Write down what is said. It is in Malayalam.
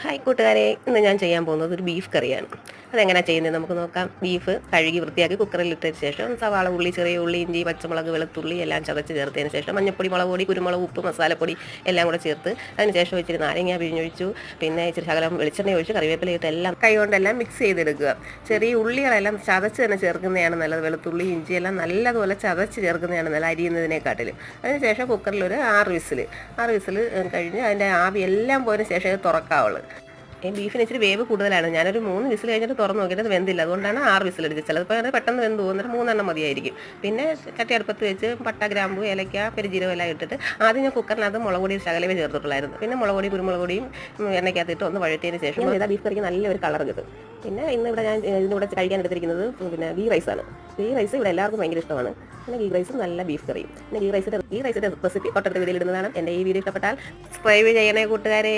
ഹായ് കൂട്ടുകാരെ, ഇന്ന് ഞാൻ ചെയ്യാൻ പോകുന്നത് ഒരു ബീഫ് കറിയാണ്. അതെങ്ങനെയാണ് ചെയ്യുന്നത് നമുക്ക് നോക്കാം. ബീഫ് കഴുകി വൃത്തിയാക്കി കുക്കറിൽ ഇട്ടതിന് ശേഷം സവാള, ഉള്ളി, ചെറിയ ഉള്ളി, ഇഞ്ചി, പച്ചമുളക്, വെളുത്തുള്ളി എല്ലാം ചതച്ച് ചേർത്തതിന് ശേഷം മഞ്ഞപ്പൊടി, മുളക് പൊടി, കുരുമുളക്, ഉപ്പ്, മസാലപ്പൊടി എല്ലാം കൂടെ ചേർത്ത് അതിന് ശേഷം ഇച്ചിരി നാരങ്ങ പിഴിഞ്ഞൊഴിച്ചു. പിന്നെ ഇച്ചിരി ശകലം വെളിച്ചെണ്ണ ഒഴിച്ച് കറിവേപ്പില ഇട്ട് എല്ലാം കൈ കൊണ്ടെല്ലാം മിക്സ് ചെയ്തെടുക്കുക. ചെറിയ ഉള്ളികളെല്ലാം ചതച്ച് തന്നെ ചേർക്കുന്നതാണ് നല്ലത്. വെളുത്തുള്ളി, ഇഞ്ചി എല്ലാം നല്ലതുപോലെ ചതച്ച് ചേർക്കുന്നതാണ് നല്ലത് അരിയുന്നതിനെക്കാട്ടിലും. അതിനുശേഷം കുക്കറിൽ ഒരു 6 വിസിൽ കഴിഞ്ഞ് അതിൻ്റെ ആവി എല്ലാം പോയതിന് ശേഷം അത് തുറക്കാവുള്ളൂ. ഈ ബീഫിന് ഇച്ചിരി വേവ് കൂടുതലാണ്. ഞാനൊരു 3 വിസിൽ കഴിഞ്ഞിട്ട് തുറന്ന് നോക്കിയിട്ട് അത് വെന്തില്ല. അതുകൊണ്ടാണ് 6 വിസിലടിച്ചത്. ചിലപ്പോൾ അത് പെട്ടെന്ന് വെന്ത് പോകുന്നത് 3 മതിയായിരിക്കും. പിന്നെ ചട്ടി അടുപ്പത്ത് വെച്ച് പട്ട, ഗ്രാമ്പു, ഏലക്ക, പെരുംജീരകം എല്ലാം ഇട്ടിട്ട് ആദ്യം ഞാൻ കുക്കറിനകത്ത് മുളക് പൊടി ശകലമേ ചേർത്തിട്ടുള്ളായിരുന്നു. പിന്നെ മുളക് പൊടി, കുരുമുളക് പൊടിയും എണ്ണയ്ക്കകത്തിട്ട് ഒന്ന് വഴറ്റിയതിന് ശേഷം ഇതാ ബീഫ് കറിക്ക് നല്ലൊരു കളർ കിട്ടും. പിന്നെ ഇവിടെ ഞാൻ ഇതിലൂടെ കഴിക്കാൻ എടുത്തിരിക്കുന്നത് പിന്നെ ഗീ റൈസാണ്. ഗീ റൈസ് ഇവിടെ എല്ലാവർക്കും ഭയങ്കര ഇഷ്ടമാണ്. പിന്നെ ഗീ റൈസും നല്ല ബീഫ് കറിയും. പിന്നെ ഗീ റൈസിൻ്റെ റെസിപ്പി തൊട്ടടുത്ത വീഡിയോയിൽ ഇടുന്നതാണ്. എൻ്റെ ഈ വീഡിയോ ഇഷ്ടപ്പെട്ടാൽ സബ്സ്ക്രൈബ് ചെയ്യണേ കൂട്ടുകാരെ.